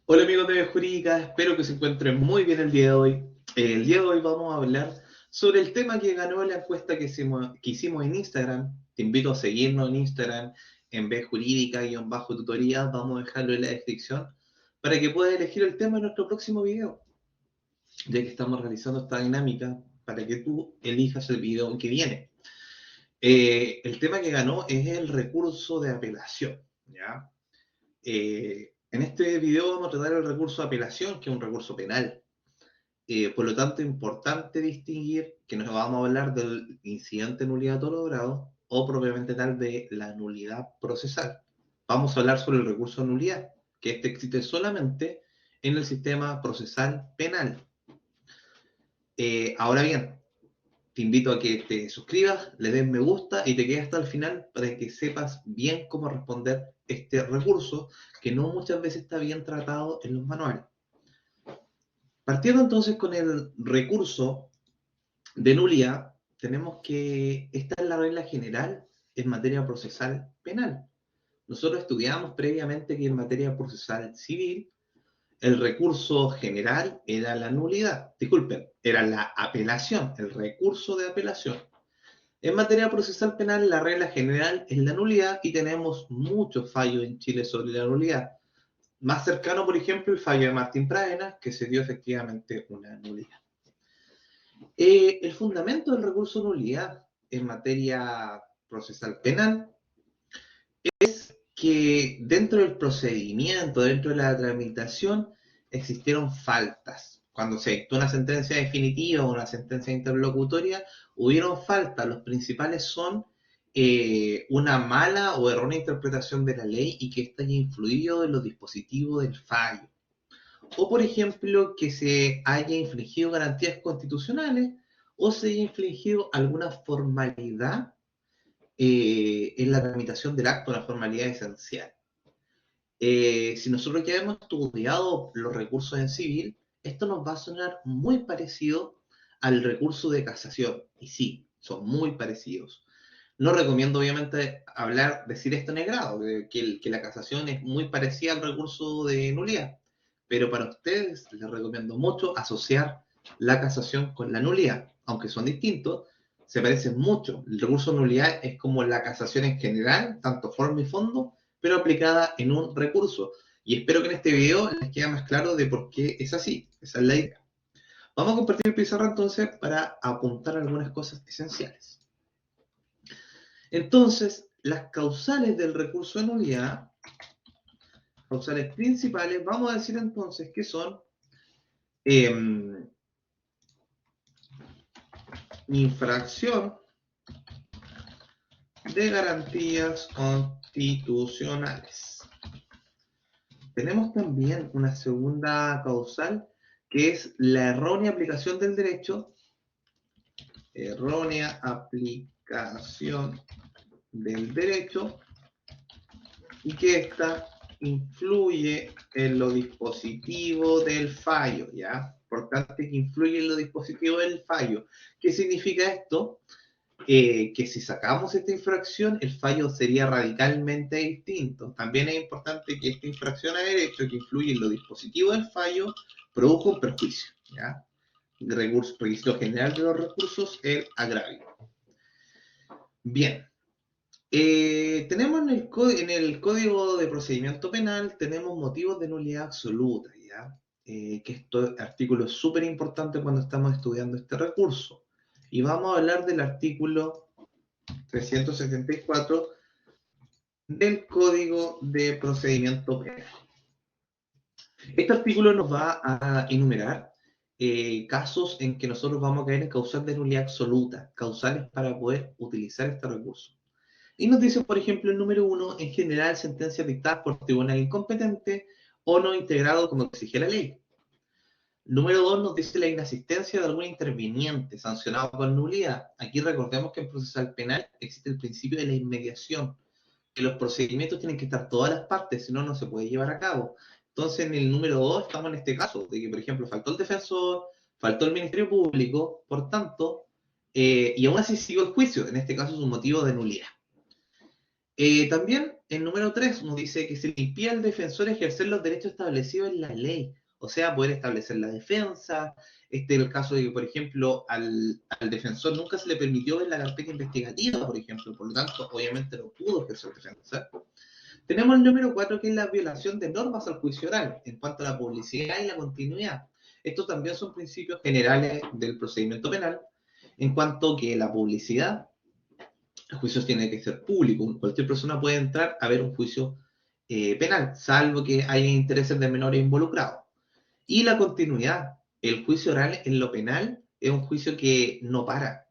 Hola amigos de Jurídica, espero que se encuentren muy bien el día de hoy. El día de hoy vamos a hablar sobre el tema que ganó la encuesta que hicimos en Instagram. Te invito a seguirnos en Instagram, en vez jurídica-tutoría, vamos a dejarlo en la descripción para que puedas elegir el tema de nuestro próximo video, ya que estamos realizando esta dinámica para que tú elijas el video que viene. El tema que ganó es el recurso de apelación, ¿ya? En este video vamos a tratar el recurso de apelación, que es un recurso penal. Por lo tanto, es importante distinguir que nos vamos a hablar del incidente de nulidad de logrado o propiamente tal de la nulidad procesal. Vamos a hablar sobre el recurso de nulidad, que este existe solamente en el sistema procesal penal. Ahora bien, te invito a que te suscribas, le des me gusta y te quedes hasta el final para que sepas bien cómo responder este recurso que no muchas veces está bien tratado en los manuales. Partiendo entonces con el recurso de nulidad, tenemos que esta es la regla general en materia procesal penal. Nosotros estudiamos previamente que en materia procesal civil el recurso general era la nulidad, disculpen, era la apelación, el recurso de apelación. En materia procesal penal, la regla general es la nulidad y tenemos muchos fallos en Chile sobre la nulidad. Más cercano, por ejemplo, el fallo de Martín Pradenas, que se dio efectivamente una nulidad. El fundamento del recurso de nulidad en materia procesal penal es que dentro del procedimiento, dentro de la tramitación, existieron faltas. Cuando se dictó una sentencia definitiva o una sentencia interlocutoria, hubieron faltas. Los principales son una mala o errónea interpretación de la ley y que ésta haya influido en los dispositivos del fallo. O, por ejemplo, que se haya infringido garantías constitucionales o se haya infringido alguna formalidad en la tramitación del acto, una formalidad esencial. Si nosotros ya hemos estudiado los recursos en civil, esto nos va a sonar muy parecido al recurso de casación. Y sí, son muy parecidos. No recomiendo, obviamente, decir esto negrado, que la casación es muy parecida al recurso de nulidad. Pero para ustedes les recomiendo mucho asociar la casación con la nulidad. Aunque son distintos, se parecen mucho. El recurso de nulidad es como la casación en general, tanto forma y fondo, pero aplicada en un recurso. Y espero que en este video les quede más claro de por qué es así. Esa es la idea. Vamos a compartir el pizarra entonces para apuntar algunas cosas esenciales. Entonces, las causales del recurso de nulidad, causales principales, vamos a decir entonces que son eh, infracción de garantías constitucionales. Tenemos también una segunda causal que es la errónea aplicación del derecho, errónea aplicación del derecho y que ésta influye en lo dispositivo del fallo, ¿ya? Importante que influye en lo dispositivo del fallo. ¿Qué significa esto? Que si sacamos esta infracción, el fallo sería radicalmente distinto. También es importante que esta infracción a derecho, que influye en lo dispositivo del fallo, produzca un perjuicio, ¿ya? Requisito general de los recursos, el agravio. Bien, tenemos en el Código de Procedimiento Penal, tenemos motivos de nulidad absoluta, ¿ya? Que este artículo es súper importante cuando estamos estudiando este recurso. Y vamos a hablar del artículo 374 del Código de Procedimiento Penal. Este artículo nos va a enumerar casos en que nosotros vamos a caer en causal de nulidad absoluta, causales para poder utilizar este recurso. Y nos dice, por ejemplo, el número 1, en general, sentencias dictadas por tribunal incompetente o no integrado como exige la ley. Número 2 nos dice la inasistencia de algún interviniente sancionado con nulidad. Aquí recordemos que en procesal penal existe el principio de la inmediación, que los procedimientos tienen que estar todas las partes, si no, no se puede llevar a cabo. Entonces, en el número 2 estamos en este caso, de que, por ejemplo, faltó el defensor, faltó el Ministerio Público, por tanto, y aún así siguió el juicio, en este caso es un motivo de nulidad. También el número 3 nos dice que se le impide al defensor ejercer los derechos establecidos en la ley, o sea, poder establecer la defensa. Este es el caso de que, por ejemplo, al defensor nunca se le permitió ver la carpeta investigativa, por ejemplo, por lo tanto, obviamente no pudo ejercer defensa. Tenemos el número 4, que es la violación de normas al juicio oral, en cuanto a la publicidad y la continuidad. Estos también son principios generales del procedimiento penal, en cuanto que la publicidad, el juicio tiene que ser público. Cualquier persona puede entrar a ver un juicio penal, salvo que haya intereses de menores involucrados. Y la continuidad. El juicio oral en lo penal es un juicio que no para,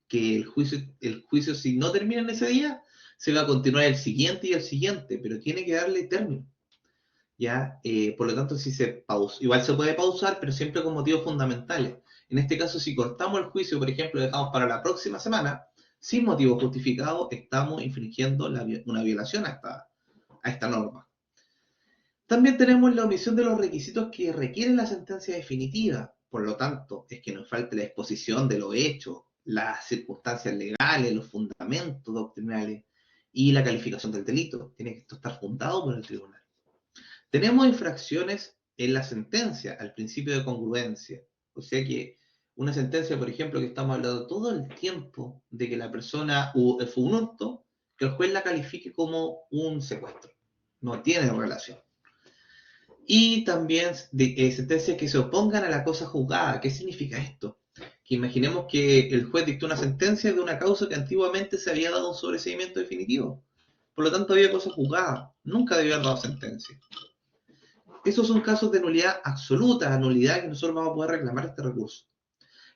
que el juicio si no termina en ese día, se va a continuar el siguiente y el siguiente, pero tiene que darle término. ¿Ya? Por lo tanto, si se pausa, igual se puede pausar, pero siempre con motivos fundamentales. En este caso, si cortamos el juicio, por ejemplo, dejamos para la próxima semana, sin motivo justificado, estamos infringiendo una violación a esta norma. También tenemos la omisión de los requisitos que requieren la sentencia definitiva. Por lo tanto, es que nos falte la exposición de los hechos, las circunstancias legales, los fundamentos doctrinales y la calificación del delito. Tiene que estar fundado por el tribunal. Tenemos infracciones en la sentencia al principio de congruencia. O sea que una sentencia, por ejemplo, que estamos hablando todo el tiempo de que la persona fue un hurto, que el juez la califique como un secuestro. No tiene relación. Y también sentencias que se opongan a la cosa juzgada. ¿Qué significa esto? Que imaginemos que el juez dictó una sentencia de una causa que antiguamente se había dado un sobreseimiento definitivo. Por lo tanto, había cosa juzgada. Nunca debió haber dado sentencia. Esos son casos de nulidad absoluta, nulidad que nosotros vamos a poder reclamar este recurso.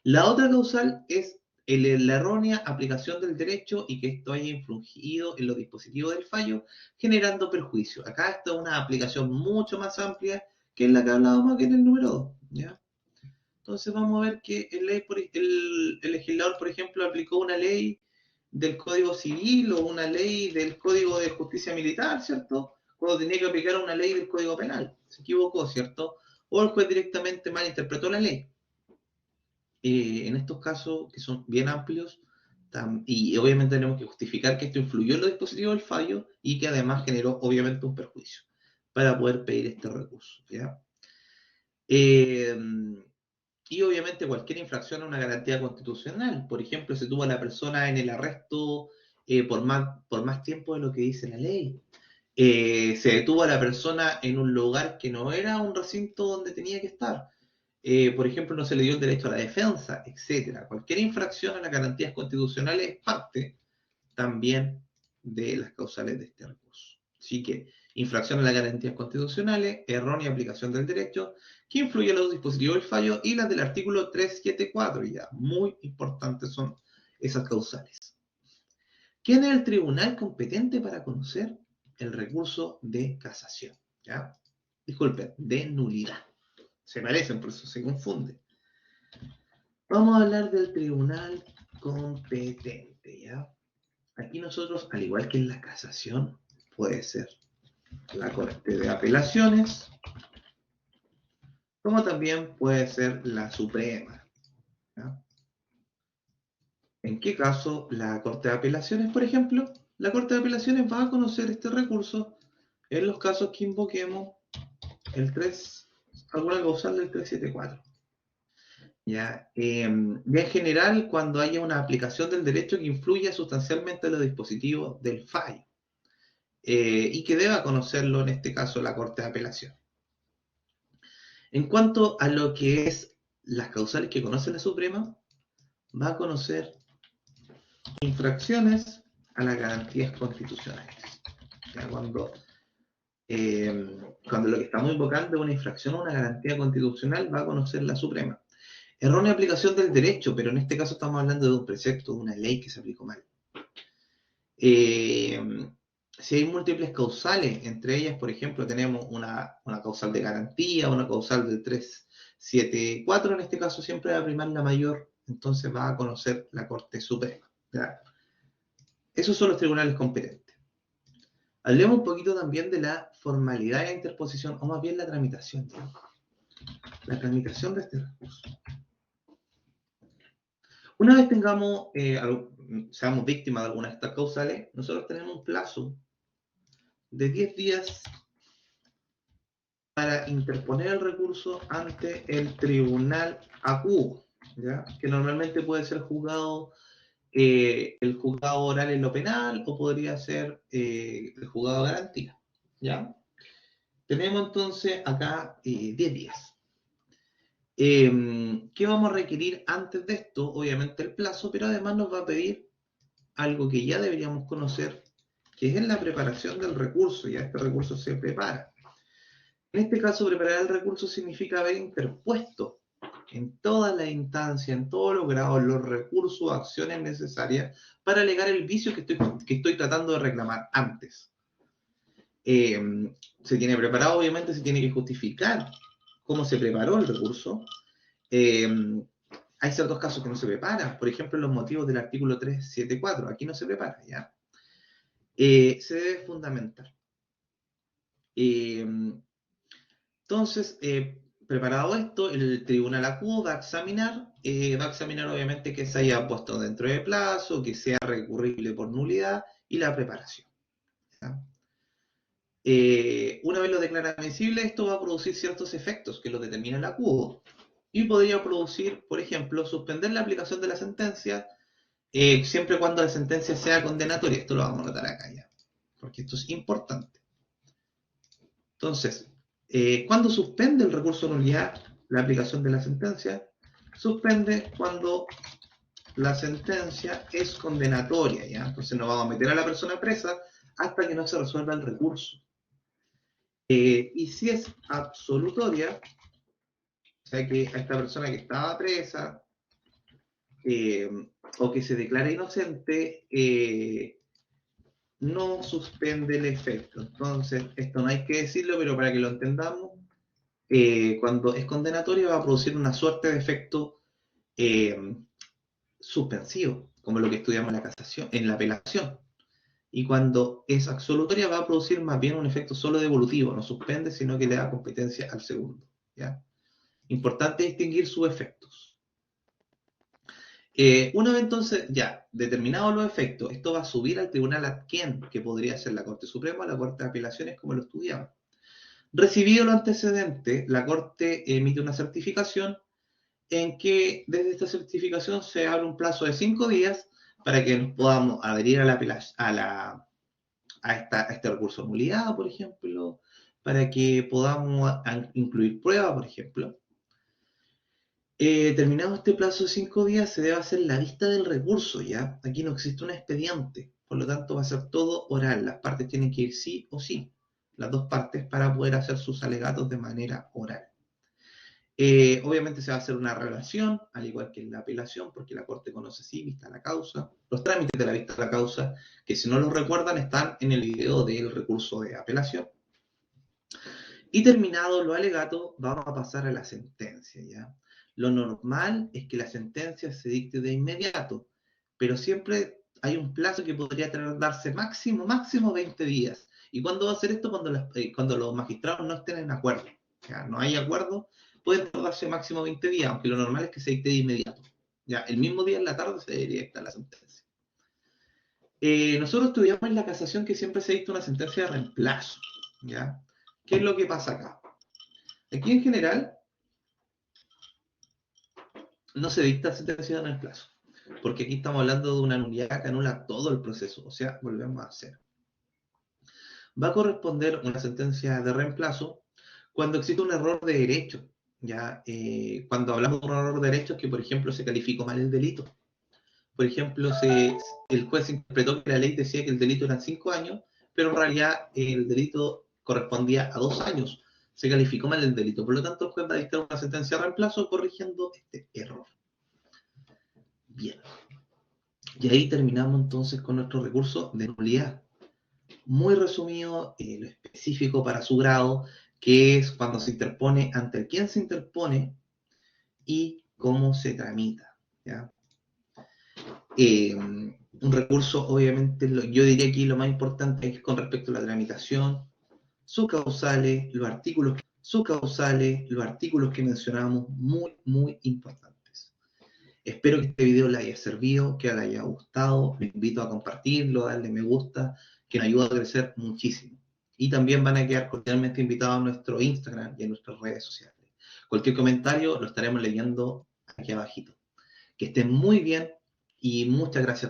La otra causal es la errónea aplicación del derecho y que esto haya influido en los dispositivos del fallo, generando perjuicio. Acá esto es una aplicación mucho más amplia que en la que hablábamos aquí en el número 2. ¿Ya? Entonces vamos a ver que el legislador, por ejemplo, aplicó una ley del Código Civil o una ley del Código de Justicia Militar, ¿cierto? Cuando tenía que aplicar una ley del Código Penal. Se equivocó, ¿cierto? O el juez directamente malinterpretó la ley. En estos casos, que son bien amplios, y obviamente tenemos que justificar que esto influyó en los dispositivos del fallo y que además generó obviamente un perjuicio para poder pedir este recurso. ¿Ya? Eh, y obviamente cualquier infracción a una garantía constitucional. Por ejemplo, se tuvo a la persona en el arresto por más tiempo de lo que dice la ley. Se detuvo a la persona en un lugar que no era un recinto donde tenía que estar. Por ejemplo, no se le dio el derecho a la defensa, etcétera. Cualquier infracción a las garantías constitucionales es parte también de las causales de este recurso. Así que infracción a las garantías constitucionales, errónea aplicación del derecho, que influye en los dispositivos del fallo y las del artículo 374, ya muy importantes son esas causales. ¿Quién es el tribunal competente para conocer el recurso de casación? ¿Ya? Disculpen, de nulidad. Se parecen, por eso se confunde. Vamos a hablar del tribunal competente, ¿ya? Aquí nosotros, al igual que en la casación, puede ser la Corte de Apelaciones, como también puede ser la Suprema, ¿ya? ¿En qué caso la Corte de Apelaciones, por ejemplo? La Corte de Apelaciones va a conocer este recurso en los casos que invoquemos alguna causal del 374. ¿Ya? Y en general, cuando haya una aplicación del derecho que influya sustancialmente en los dispositivos del fallo, y que deba conocerlo en este caso la Corte de Apelación. En cuanto a lo que es las causales que conoce la Suprema, va a conocer infracciones a las garantías constitucionales. ¿Ya? Cuando lo que estamos invocando es una infracción a una garantía constitucional, va a conocer la Suprema. Errónea aplicación del derecho, pero en este caso estamos hablando de un precepto, de una ley que se aplicó mal. Si hay múltiples causales, entre ellas, por ejemplo, tenemos una causal de garantía, una causal del 374, en este caso siempre va a primar la mayor, entonces va a conocer la Corte Suprema. ¿Ya? Esos son los tribunales competentes. Hablemos un poquito también de la formalidad de la interposición, o más bien la tramitación. ¿Ya? La tramitación de este recurso. Una vez seamos víctimas de alguna de estas causales, nosotros tenemos un plazo de 10 días para interponer el recurso ante el tribunal acuo, ¿ya? Que normalmente puede ser el juzgado oral en lo penal o podría ser el juzgado de garantía, ¿ya? Tenemos entonces acá 10 días. ¿Qué vamos a requerir antes de esto? Obviamente el plazo, pero además nos va a pedir algo que ya deberíamos conocer, que es en la preparación del recurso. Ya este recurso se prepara. En este caso, preparar el recurso significa haber interpuesto en todas las instancias, en todos los grados, los recursos o acciones necesarias para alegar el vicio que estoy tratando de reclamar antes. Se tiene preparado, obviamente, se tiene que justificar cómo se preparó el recurso. Hay ciertos casos que no se preparan, por ejemplo, los motivos del artículo 374, aquí no se prepara, ¿ya? Se debe fundamentar. Entonces, preparado esto, el tribunal acuo va a examinar obviamente que se haya puesto dentro de plazo, que sea recurrible por nulidad y la preparación, ¿ya? Una vez lo declara admisible, esto va a producir ciertos efectos que lo determina el acuo y podría producir, por ejemplo, suspender la aplicación de la sentencia siempre cuando la sentencia sea condenatoria. Esto lo vamos a notar acá ya, porque esto es importante. Entonces, ¿cuándo suspende el recurso de nulidad la aplicación de la sentencia? Suspende cuando la sentencia es condenatoria, ¿ya? Entonces no vamos a meter a la persona presa hasta que no se resuelva el recurso. Y si es absolutoria, o sea que a esta persona que estaba presa o que se declara inocente, no suspende el efecto. Entonces, esto no hay que decirlo, pero para que lo entendamos, cuando es condenatorio va a producir una suerte de efecto suspensivo, como lo que estudiamos en la casación, en la apelación. Y cuando es absolutoria va a producir más bien un efecto solo devolutivo, no suspende, sino que le da competencia al segundo, ¿ya? Importante distinguir sus efectos. Una vez entonces ya determinados los efectos, esto va a subir al tribunal ad quien, que podría ser la Corte Suprema, la Corte de Apelaciones, como lo estudiamos. Recibido lo antecedente, la Corte emite una certificación en que desde esta certificación se abre un plazo de 5 días para que nos podamos adherir a este recurso de nulidad, por ejemplo, para que podamos incluir pruebas, por ejemplo. Terminado este plazo de 5 días, se debe hacer la vista del recurso, ¿ya? Aquí no existe un expediente, por lo tanto va a ser todo oral. Las partes tienen que ir sí o sí, las dos partes, para poder hacer sus alegatos de manera oral. Obviamente se va a hacer una relación, al igual que en la apelación, porque la Corte conoce sí, vista la causa. Los trámites de la vista de la causa, que si no los recuerdan, están en el video del recurso de apelación. Y terminado lo alegato, vamos a pasar a la sentencia, ¿ya? Lo normal es que la sentencia se dicte de inmediato, pero siempre hay un plazo que podría darse máximo 20 días. ¿Y cuándo va a ser esto? Cuando los magistrados no estén en acuerdo. ¿Ya? No hay acuerdo, puede tardarse máximo 20 días, aunque lo normal es que se dicte de inmediato. ¿Ya? El mismo día en la tarde se debería dictar la sentencia. Nosotros estudiamos en la casación que siempre se dicta una sentencia de reemplazo, ¿ya? ¿Qué es lo que pasa acá? Aquí en general no se dicta sentencia de reemplazo, porque aquí estamos hablando de una nulidad que anula todo el proceso, o sea, volvemos a hacer. Va a corresponder una sentencia de reemplazo cuando existe un error de derecho, ¿ya? Cuando hablamos de un error de derecho es que, por ejemplo, se calificó mal el delito. Por ejemplo, el juez interpretó que la ley decía que el delito eran 5 años, pero en realidad el delito correspondía a 2 años. Se calificó mal el delito. Por lo tanto, el juez va a dictar una sentencia de reemplazo corrigiendo este error. Bien. Y ahí terminamos entonces con nuestro recurso de nulidad. Muy resumido, lo específico para su grado, que es cuando se interpone, ante quién se interpone y cómo se tramita, ¿ya? Un recurso, obviamente, yo diría aquí lo más importante es con respecto a la tramitación, sus causales, los artículos que mencionamos, muy, muy importantes. Espero que este video le haya servido, que le haya gustado. Lo invito a compartirlo, a darle me gusta, que nos ayuda a crecer muchísimo. Y también van a quedar cordialmente invitados a nuestro Instagram y a nuestras redes sociales. Cualquier comentario lo estaremos leyendo aquí abajito. Que estén muy bien y muchas gracias por